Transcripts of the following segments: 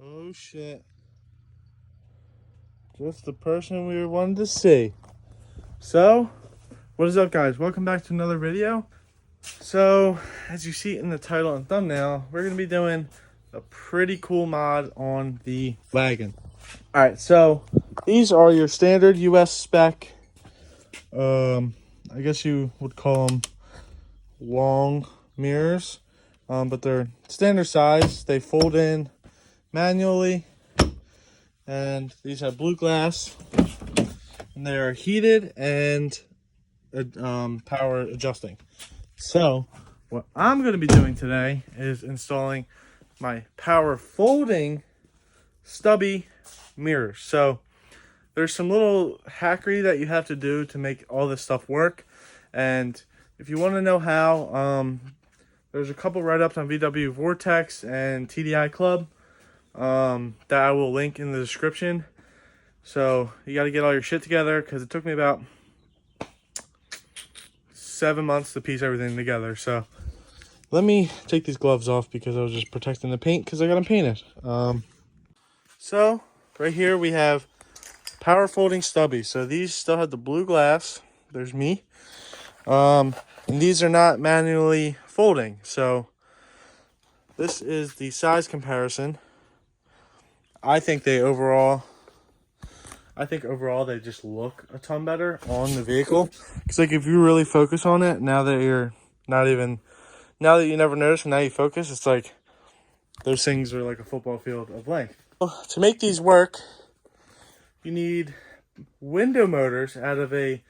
Oh shit. Just the person we wanted to see. So, what is up guys? Welcome back to another video. So, as you see in the title and thumbnail, we're going to be doing a pretty cool mod on the Wagon. Alright, so these are your standard US spec, I guess you would call them long mirrors, but they're standard size. They fold in manually, and these have blue glass, and they are heated and power adjusting. So what I'm going to be doing today is installing my power folding stubby mirrors. So there's some little hackery that you have to do to make all this stuff work, and if you want to know how, there's a couple write-ups on VW Vortex and TDI Club that I will link in the description. So you got to get all your shit together, because it took me about 7 months to piece everything together. So let me take these gloves off because I was just protecting the paint, because I got them painted. So right here we have power folding stubby. So these still have the blue glass. There's me. And these are not manually folding. So this is the size comparison. I think overall they just look a ton better on the vehicle. It's like if you really focus on it, now that you never notice and now you focus, it's like those things are like a football field of length. To make these work, you need window motors out of a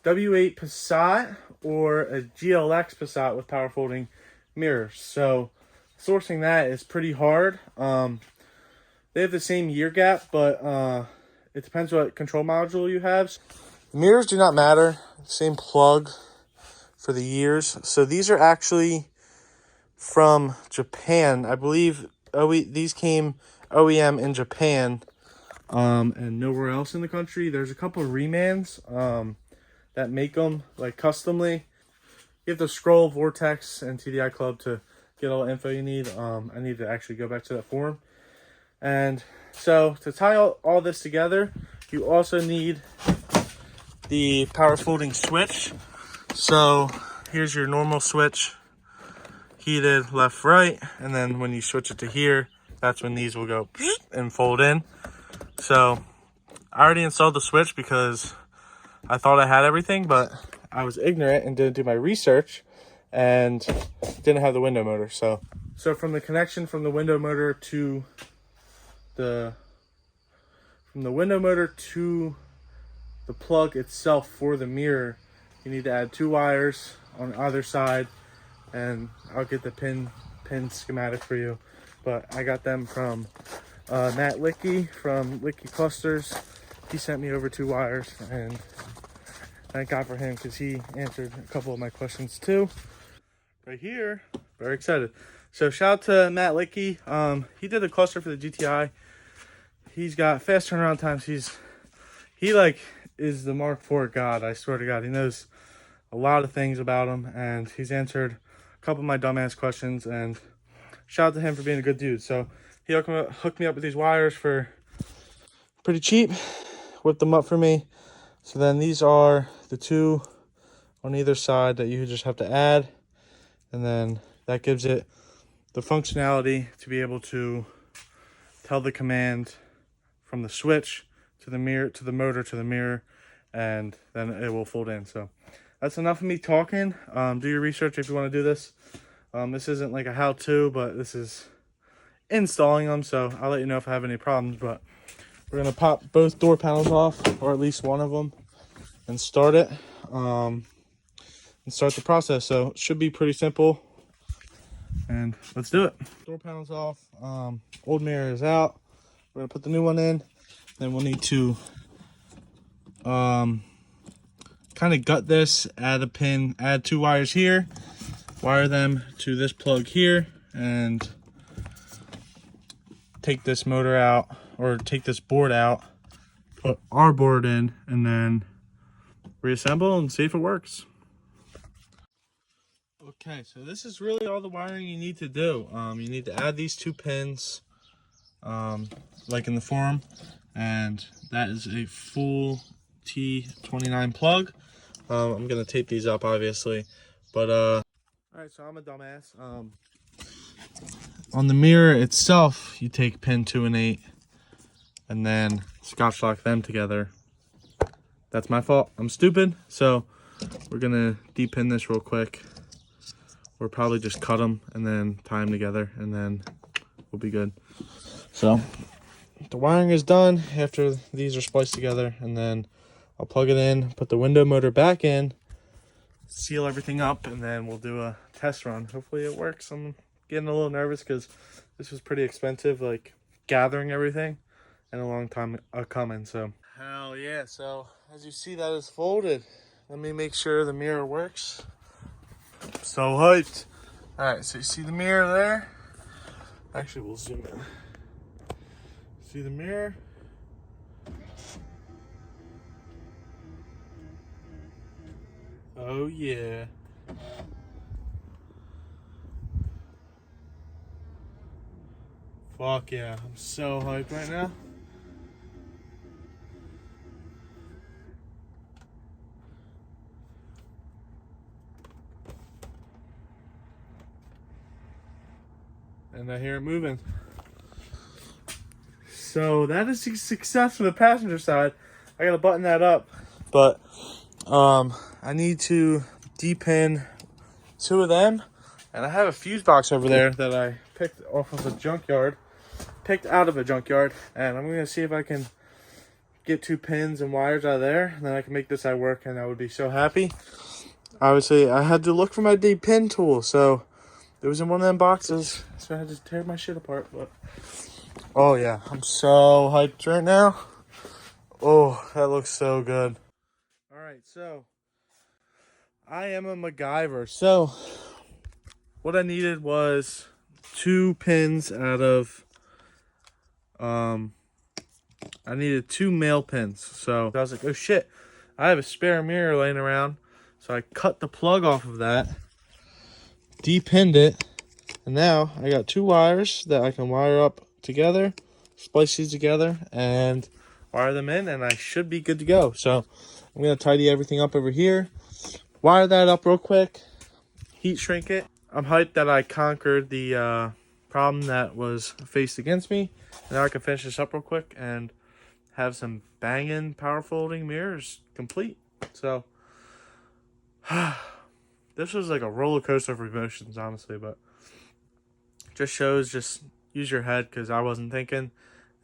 W8 Passat or a GLX Passat with power folding mirrors. So sourcing that is pretty hard. They have the same year gap, but it depends what control module you have. Mirrors do not matter. Same plug for the years. So these are actually from Japan. I believe these came OEM in Japan and nowhere else in the country. There's a couple of remans that make them like customly. You have to scroll Vortex and TDI Club to get all the info you need. I need to actually go back to that forum. And so to tie all this together, you also need the power folding switch. So here's your normal switch, heated left, right, and then when you switch it to here, that's when these will go and fold in. So I already installed the switch because I thought I had everything, but I was ignorant and didn't do my research and didn't have the window motor. So from the connection from the window motor to the plug itself for the mirror, you need to add 2 wires on either side, and I'll get the pin schematic for you, but I got them from Matt LITKE from LITKE Clusters. He sent me over 2 wires, and thank God for him, because he answered a couple of my questions too. Right here, very excited. So shout out to Matt LITKE. He did a cluster for the GTI. He's got fast turnaround times. He like is the Mark IV god. I swear to God, he knows a lot of things about them, and he's answered a couple of my dumbass questions. And shout out to him for being a good dude. So he hooked me up with these wires for pretty cheap. Whipped them up for me. So then these are the 2 on either side that you just have to add, and then that gives it the functionality to be able to tell the command from the switch to the mirror, to the motor, to the mirror, and then it will fold in. So that's enough of me talking. Do your research if you want to do this. This isn't like a how-to, but this is installing them, so I'll let you know if I have any problems. But we're gonna pop both door panels off, or at least one of them, and start it, and start the process. So it should be pretty simple, and let's do it. Door panels off, old mirror is out. We're gonna put the new one in. Then we'll need to kind of gut this, add a pin, add 2 wires here, wire them to this plug here, and take this motor out, or take this board out, put our board in, and then reassemble and see if it works. Okay, so this is really all the wiring you need to do. You need to add these 2 pins like in the forum, and that is a full T29 plug. I'm gonna tape these up obviously, but all right, so I'm a dumbass. On the mirror itself, you take pin 2 and 8 and then scotch lock them together. That's my fault, I'm stupid. So we're gonna depin this real quick. Or probably just cut them and then tie them together, and then we'll be good. So the wiring is done after these are spliced together, and then I'll plug it in, put the window motor back in, seal everything up, and then we'll do a test run. Hopefully it works. I'm getting a little nervous because this was pretty expensive, like gathering everything, and a long time coming. So hell yeah. So as you see, that is folded. Let me make sure the mirror works. So hyped. All right, so you see the mirror there? Actually, we'll zoom in. See the mirror? Oh yeah. Fuck yeah, I'm so hyped right now. And I hear it moving. So that is a success for the passenger side. I gotta button that up, but I need to depin 2 of them, and I have a fuse box over there that I picked off of a junkyard, picked out of a junkyard, and I'm gonna see if I can get 2 pins and wires out of there, and then I can make this side work, and I would be so happy. Obviously, I had to look for my depin tool, so it was in one of them boxes, so I had to tear my shit apart. But oh yeah, I'm so hyped right now. Oh, that looks so good. All right, so I am a MacGyver. So what I needed was 2 pins out of I needed 2 male pins. So I was like, oh shit, I have a spare mirror laying around. So I cut the plug off of that, depinned it, and now I got 2 wires that I can wire up together, splice these together, and wire them in, and I should be good to go. So I'm gonna tidy everything up over here, wire that up real quick, heat shrink it. I'm hyped that I conquered the problem that was faced against me. Now I can finish this up real quick and have some banging power folding mirrors complete. So this was like a roller coaster of emotions, honestly, but just shows, just use your head, because I wasn't thinking,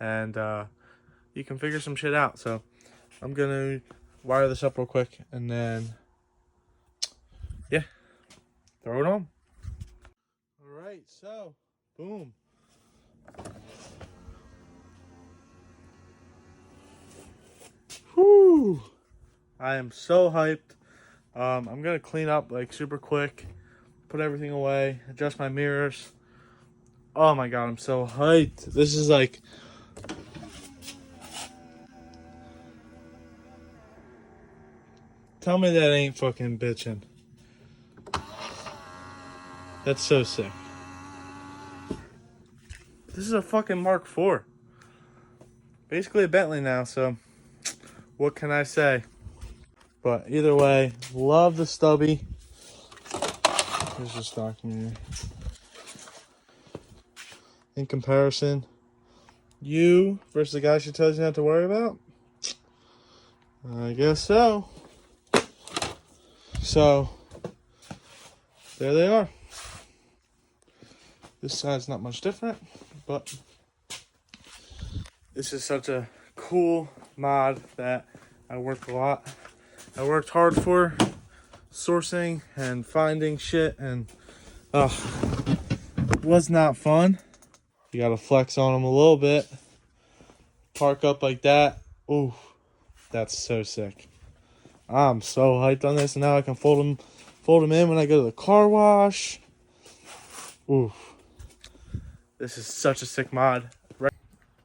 and you can figure some shit out. So I'm gonna wire this up real quick, and then yeah, throw it on. All right, so boom. Whoo! I am so hyped. I'm gonna clean up like super quick, put everything away, adjust my mirrors. Oh my god, I'm so hyped. This is like, tell me that ain't fucking bitching. That's so sick. This is a fucking Mark IV. Basically a Bentley now, so what can I say? But either way, love the Stubby. Here's the stock mirror. In comparison, you versus the guy she tells you not to worry about? I guess so. So, there they are. This side's not much different, but this is such a cool mod that I worked a lot. I worked hard for sourcing and finding shit, and it was not fun. You gotta flex on them a little bit. Park up like that. Ooh, that's so sick. I'm so hyped on this, and now I can fold them in when I go to the car wash. Ooh, this is such a sick mod.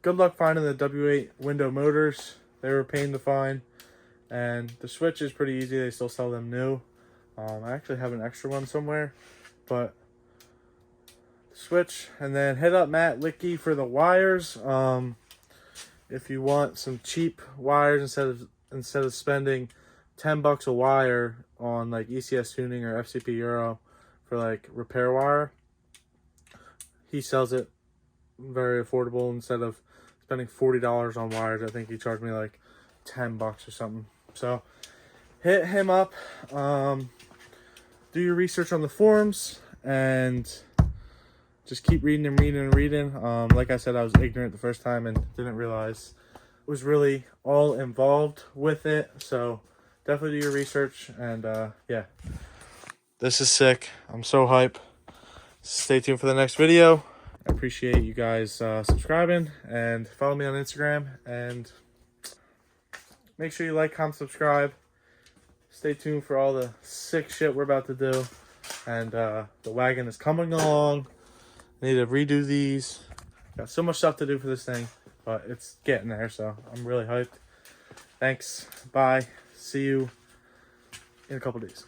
Good luck finding the W8 window motors. They were a pain to find, and the switch is pretty easy. They still sell them new. I actually have an extra one somewhere, but switch. And then hit up Matt LITKE for the wires. If you want some cheap wires instead of spending $10 a wire on like ECS tuning or FCP Euro for like repair wire, he sells it very affordable. Instead of spending $40 on wires, I think he charged me like $10 or something. So hit him up. Do your research on the forums and just keep reading and reading and reading. Like I said, I was ignorant the first time and didn't realize it was really all involved with it. So definitely do your research. And yeah, this is sick. I'm so hype. Stay tuned for the next video. I appreciate you guys subscribing, and follow me on Instagram, and make sure you like, comment, subscribe. Stay tuned for all the sick shit we're about to do. And the wagon is coming along. I need to redo these. Got so much stuff to do for this thing, but it's getting there, so I'm really hyped. Thanks. Bye. See you in a couple days.